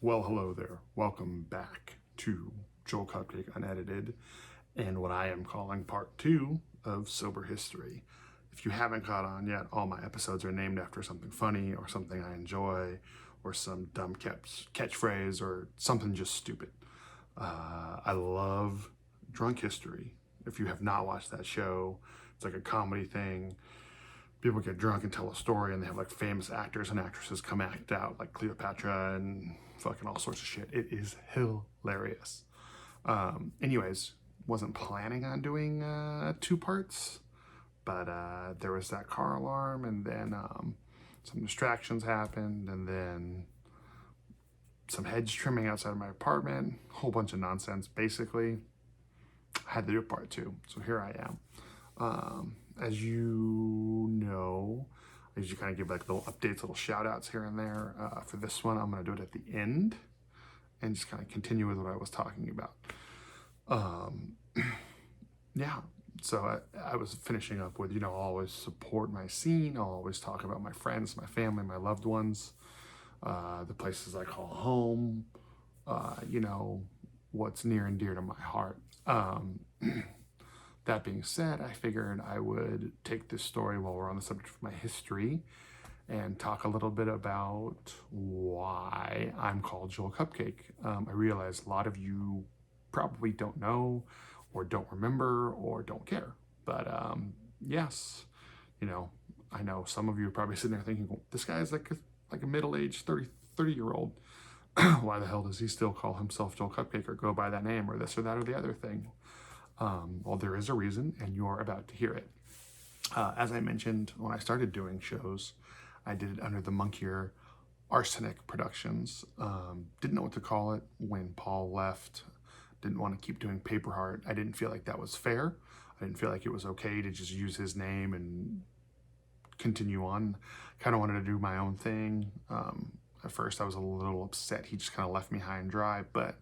Well, hello there. Welcome back to JoelCupcake Unedited and what I am calling part 2 of Sober History. If you haven't caught on yet, all my episodes are named after something funny or something I enjoy or some dumb catchphrase or something just stupid. I love Drunk History. If you have not watched that show, it's like a comedy thing. People get drunk and tell a story, and they have like famous actors and actresses come act out, like Cleopatra and fucking all sorts of shit. It is hilarious. Anyways, wasn't planning on doing 2 parts, but there was that car alarm, and then some distractions happened, and then some hedge trimming outside of my apartment, a whole bunch of nonsense. Basically, I had to do part 2, so here I am. As you know, I usually kind of give like little updates, little shout outs here and there. For this one, I'm going to do it at the end and just kind of continue with what I was talking about. Yeah, so I was finishing up with, I'll always support my scene. I'll always talk about my friends, my family, my loved ones, the places I call home, what's near and dear to my heart. That being said, I figured I would take this story while we're on the subject of my history and talk a little bit about why I'm called JoelCupcake. I realize a lot of you probably don't know or don't remember or don't care. But yes, I know some of you are probably sitting there thinking, well, this guy's like a middle-aged 30-year-old. Why the hell does he still call himself JoelCupcake or go by that name or this or that or the other thing? Well, there is a reason, and you're about to hear it. As I mentioned, when I started doing shows, I did it under the monkier Arsenic Productions. Didn't know what to call it when Paul left. Didn't want to keep doing Paper Heart. I didn't feel like that was fair. I didn't feel like it was okay to just use his name and continue on. Kind of wanted to do my own thing. At first, I was a little upset. He just kind of left me high and dry, but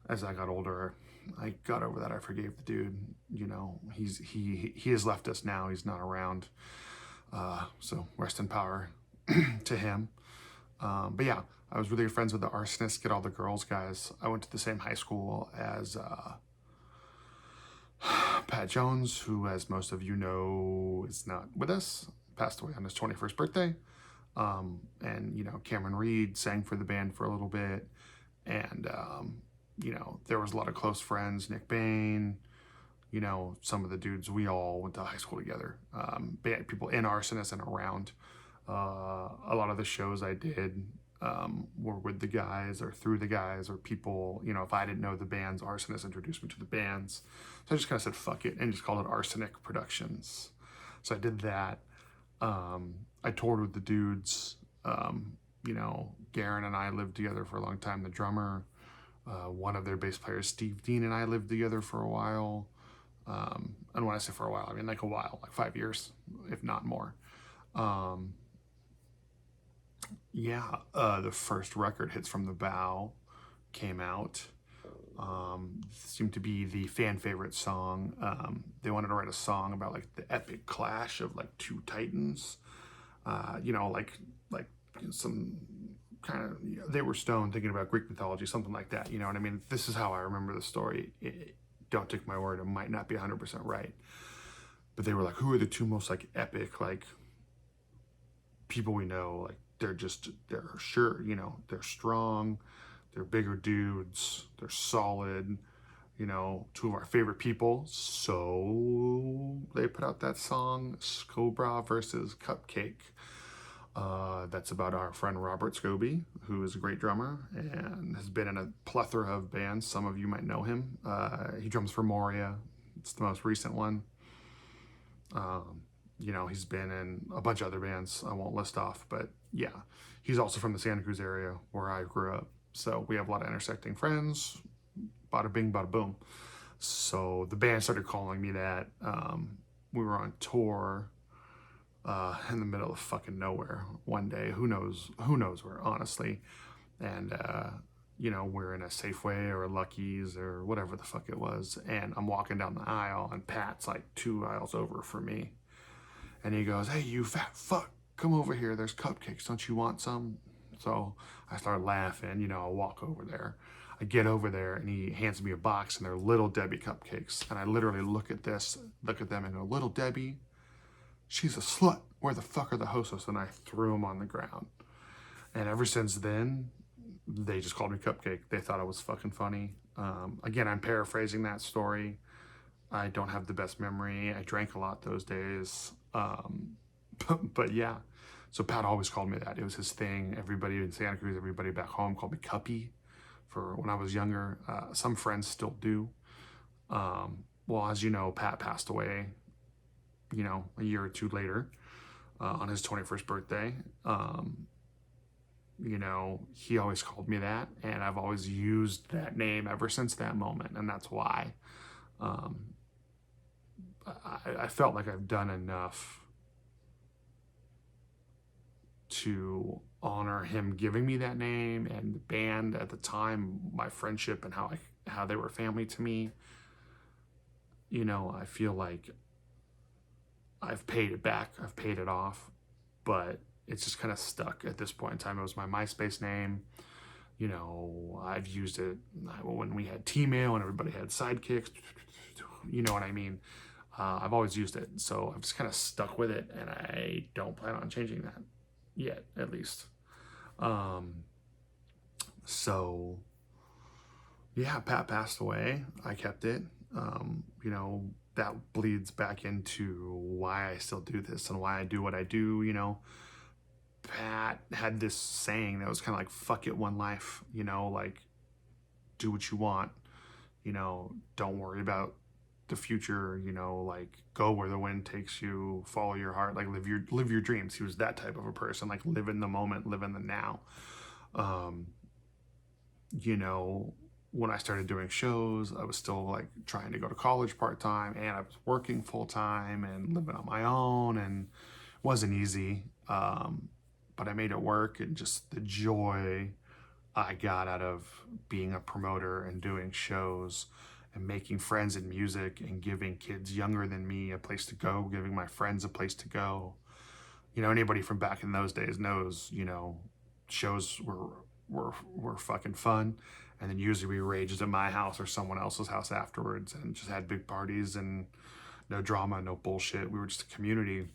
as I got older, I got over that. I forgave the dude. He has left us now. He's not around. So rest in power to him. But yeah, I was really good friends with the arsonists, Get All the Girls guys. I went to the same high school as Pat Jones, who, as most of you know, is not with us. Passed away on his 21st birthday. And Cameron Reed sang for the band for a little bit. And there was a lot of close friends, Nick Bain, some of the dudes, we all went to high school together. People in Arsonist and around. A lot of the shows I did were with the guys or through the guys or people, if I didn't know the bands, Arsonist introduced me to the bands. So I just kind of said, fuck it, and just called it Arsenic Productions. So I did that. I toured with the dudes. Garen and I lived together for a long time, the drummer. One of their bass players, Steve Dean, and I lived together for a while. And when I say for a while, I mean like a while, like 5 years, if not more. The first record, Hits from the Bow, came out. Seemed to be the fan favorite song. They wanted to write a song about like the epic clash of like two titans. Some kind of, they were stoned thinking about Greek mythology, something like that. You know what I mean? This is how I remember the story. Don't take my word, it might not be 100% right. But they were like, who are the two most like epic, like people we know? Like they're sure, they're strong, they're bigger dudes, they're solid, two of our favorite people. So they put out that song, Cobra versus Cupcake. That's about our friend Robert Scobie, who is a great drummer and has been in a plethora of bands. Some of you might know him. He drums for Moria. It's the most recent one. He's been in a bunch of other bands I won't list off, but yeah, he's also from the Santa Cruz area where I grew up. So we have a lot of intersecting friends. Bada bing, bada boom. So the band started calling me that. We were on tour in the middle of fucking nowhere one day. Who knows where, honestly. And we're in a Safeway or a Lucky's or whatever the fuck it was, and I'm walking down the aisle and Pat's like 2 aisles over from me, and he goes, hey, you fat fuck, come over here, there's cupcakes, don't you want some? So I start laughing, I walk over there. I get over there and he hands me a box and they're Little Debbie cupcakes. And I literally look at them and go, Little Debbie, she's a slut. Where the fuck are the hostess? And I threw them on the ground. And ever since then, they just called me Cupcake. They thought I was fucking funny. Again, I'm paraphrasing that story. I don't have the best memory. I drank a lot those days. But yeah, so Pat always called me that. It was his thing. Everybody in Santa Cruz, everybody back home called me Cuppy for when I was younger. Some friends still do. Well, as you know, Pat passed away, a year or two later on his 21st birthday. He always called me that, and I've always used that name ever since that moment, and that's why. I felt like I've done enough to honor him giving me that name and the band at the time, my friendship and how they were family to me. I feel like I've paid it back, I've paid it off, but it's just kind of stuck at this point in time. It was my MySpace name. I've used it when we had T-Mail and everybody had sidekicks. You know what I mean? I've always used it, so I'm just kind of stuck with it, and I don't plan on changing that yet, at least. So yeah, Pat passed away. I kept it. That bleeds back into why I still do this and why I do what I do. Pat had this saying that was kind of like, fuck it, one life, like, do what you want, don't worry about the future, like, go where the wind takes you, follow your heart, like, live your dreams. He was that type of a person, like, live in the moment, live in the now. When I started doing shows, I was still like trying to go to college part-time, and I was working full-time and living on my own, and it wasn't easy. But I made it work, and just the joy I got out of being a promoter and doing shows and making friends in music and giving kids younger than me a place to go, giving my friends a place to go. Anybody from back in those days knows, shows were fucking fun. And then usually we raged at my house or someone else's house afterwards and just had big parties and no drama, no bullshit. We were just a community,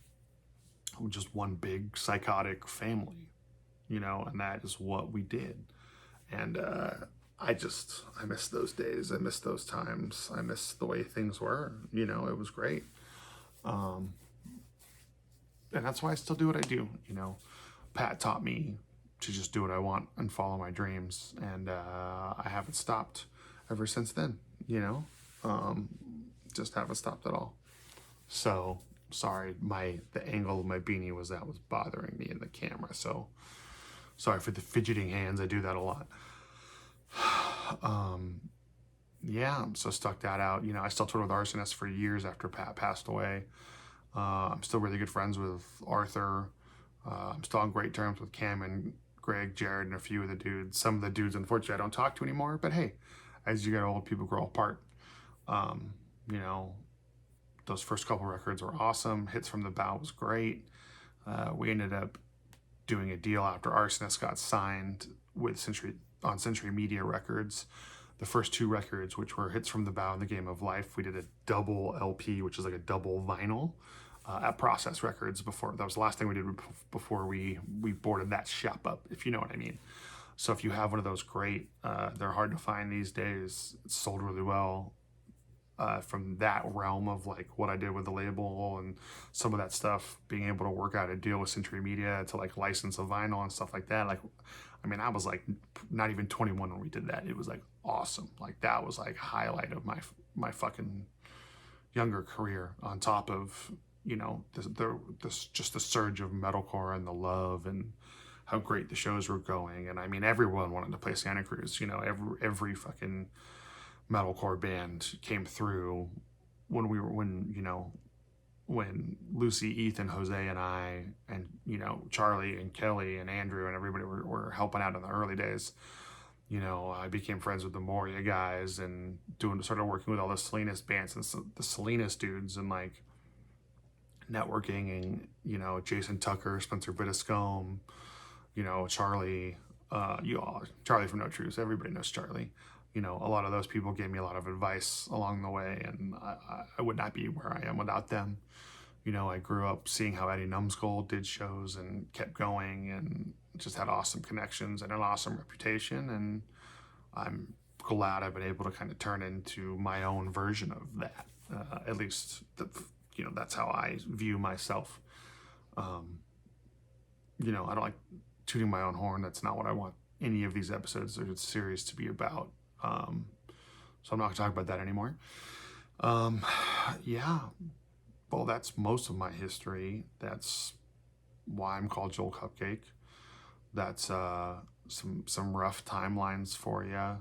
just one big psychotic family, and that is what we did. And I miss those days. I miss those times. I miss the way things were. It was great. And that's why I still do what I do. Pat taught me to just do what I want and follow my dreams. And I haven't stopped ever since then, just haven't stopped at all. So sorry, the angle of my beanie was bothering me in the camera. So sorry for the fidgeting hands. I do that a lot. Yeah, so stuck that out. I still toured with Arsonist for years after Pat passed away. I'm still really good friends with Arthur. I'm still on great terms with Cam and Greg, Jared, and a few of the dudes. Some of the dudes, unfortunately, I don't talk to anymore. But hey, as you get old, people grow apart. Those first couple records were awesome. Hits from the Bow was great. We ended up doing a deal after Arsonist got signed with Century Media Records. The first two records, which were Hits from the Bow and The Game of Life, we did a double LP, which is like a double vinyl, at Process Records. That was the last thing we did before we boarded that shop up, if you know what I mean. So if you have one of those, great. They're hard to find these days. It's sold really well. From that realm of like what I did with the label and some of that stuff, being able to work out a deal with Century Media to like license a vinyl and stuff like that. Like, I was like not even 21 when we did that. It was like awesome. Like that was like highlight of my fucking younger career, on top of, just the surge of metalcore and the love and how great the shows were going. And everyone wanted to play Santa Cruz. Every fucking metalcore band came through when Lucy, Ethan, Jose, and I, and Charlie and Kelly and Andrew and everybody were helping out in the early days. I became friends with the Moria guys and started working with all the Salinas bands and the Salinas dudes, and like networking, and Jason Tucker, Spencer Bittiscombe, Charlie, Charlie from No Truth, everybody knows Charlie. A lot of those people gave me a lot of advice along the way, and I would not be where I am without them. I grew up seeing how Eddie Numskull did shows and kept going and just had awesome connections and an awesome reputation. And I'm glad I've been able to kind of turn into my own version of that. At least, that's how I view myself. I don't like tooting my own horn. That's not what I want any of these episodes or series to be about. So I'm not going to talk about that anymore. Yeah. Well, that's most of my history. That's why I'm called Joel Cupcake. That's some rough timelines for you.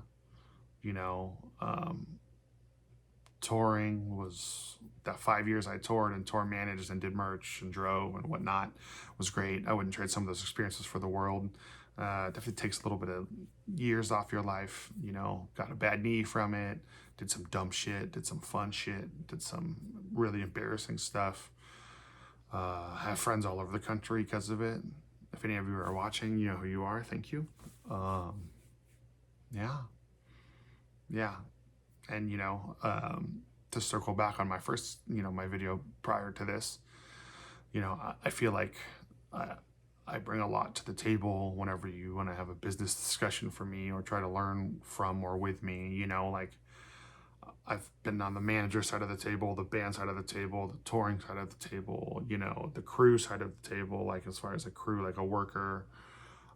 Touring was that 5 years I toured and tour managed and did merch and drove and whatnot was great. I wouldn't trade some of those experiences for the world. Definitely takes a little bit of years off your life. Got a bad knee from it, did some dumb shit, did some fun shit, did some really embarrassing stuff. Have friends all over the country because of it. If any of you are watching, you know who you are. Thank you. Yeah. And, to circle back on my first, my video prior to this, I feel like I bring a lot to the table whenever you want to have a business discussion for me or try to learn from or with me, like I've been on the manager side of the table, the band side of the table, the touring side of the table, the crew side of the table, like as far as a crew, like a worker.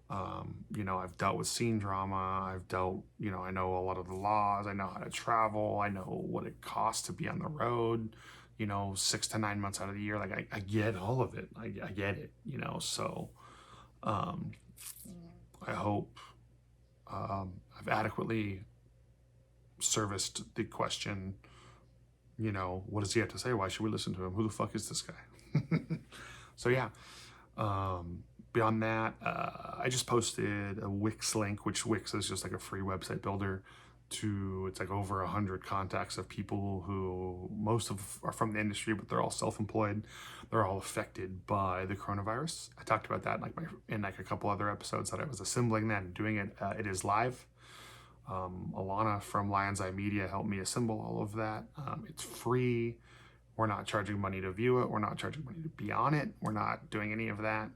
I've dealt with scene drama. I've dealt, I know a lot of the laws. I know how to travel. I know what it costs to be on the road, 6 to 9 months out of the year. Like I get all of it. I get it, so I hope I've adequately serviced the question, what does he have to say? Why should we listen to him? Who the fuck is this guy? So yeah. Beyond that, I just posted a Wix link, which Wix is just like a free website builder it's like over 100 contacts of people who most of are from the industry, but they're all self-employed. They're all affected by the coronavirus. I talked about that in a couple other episodes that I was assembling that and doing it. It is live. Alana from Lion's Eye Media helped me assemble all of that. It's free. We're not charging money to view it. We're not charging money to be on it. We're not doing any of that.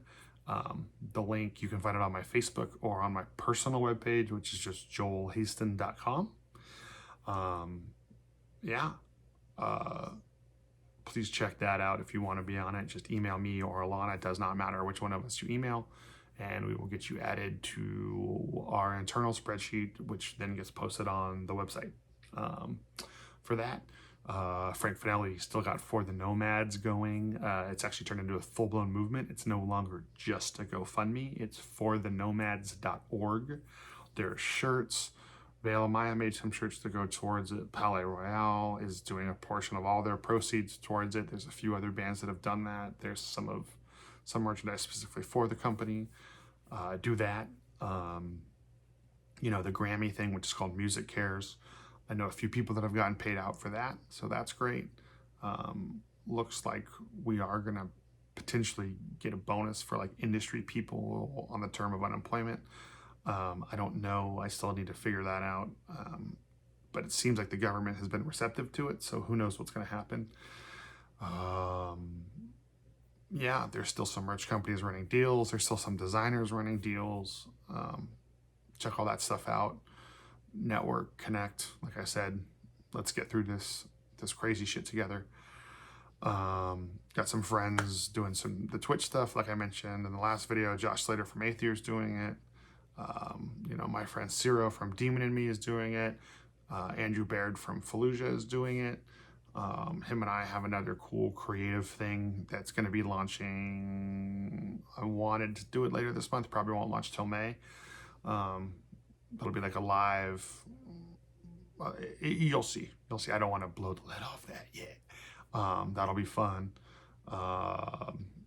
The link, you can find it on my Facebook or on my personal webpage, which is just joelhaston.com. Please check that out if you want to be on it. Just email me or Alana. It does not matter which one of us you email, and we will get you added to our internal spreadsheet, which then gets posted on the website. For that, Frank Finelli still got For the Nomads going. It's actually turned into a full-blown movement. It's no longer just a GoFundMe. It's forthenomads.org. There are shirts. Veil Maya made some shirts to go towards it. Palais Royale is doing a portion of all their proceeds towards it. There's a few other bands that have done that. There's some merchandise specifically for the company. Do that. The Grammy thing, which is called Music Cares. I know a few people that have gotten paid out for that, so that's great. Looks like we are going to potentially get a bonus for like industry people on the term of unemployment. I don't know. I still need to figure that out. But it seems like the government has been receptive to it, so who knows what's going to happen. There's still some merch companies running deals. There's still some designers running deals. Check all that stuff out. Network, connect. Like I said, let's get through this crazy shit together. Got some friends doing the Twitch stuff, like I mentioned in the last video. Josh Slater from Eighth Year is doing it. My friend Ciro from Demon in Me is doing it. Andrew Baird from Fallujah is doing it. Him and I have another cool creative thing that's going to be launching. I wanted to do it later this month. Probably won't launch till May. It'll be like a live. You'll see. I don't want to blow the lid off that yet. That'll be fun.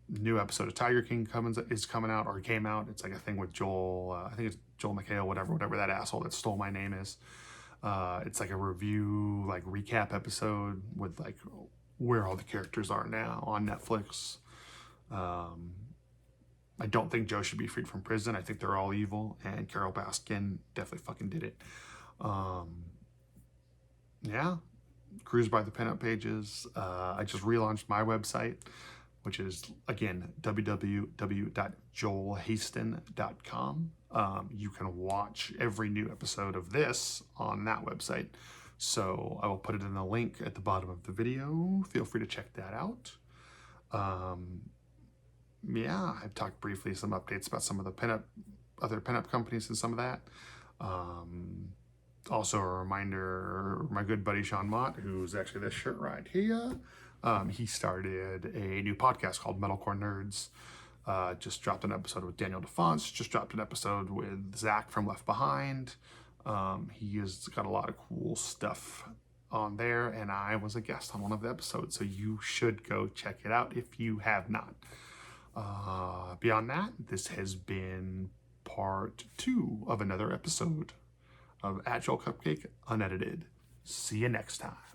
New episode of Tiger King is coming out or came out. It's like a thing with Joel. I think it's Joel McHale, whatever that asshole that stole my name is. It's like a review, like recap episode with like where all the characters are now on Netflix. I don't think Joe should be freed from prison. I think they're all evil, and Carol Baskin definitely fucking did it. Yeah, cruise by the pinup pages. I just relaunched my website, which is, again, www.joelhaston.com. You can watch every new episode of this on that website. So I will put it in the link at the bottom of the video. Feel free to check that out. Yeah, I've talked briefly some updates about some of the other pinup companies and some of that. Also a reminder, my good buddy Sean Mott, who's actually this shirt right here, he started a new podcast called Metalcore Nerds. Just dropped an episode with Daniel DeFonce, just dropped an episode with Zach from Left Behind. He has got a lot of cool stuff on there, and I was a guest on one of the episodes, so you should go check it out if you have not. Beyond that, this has been part 2 of another episode of JoelCupcake Unedited. See you next time.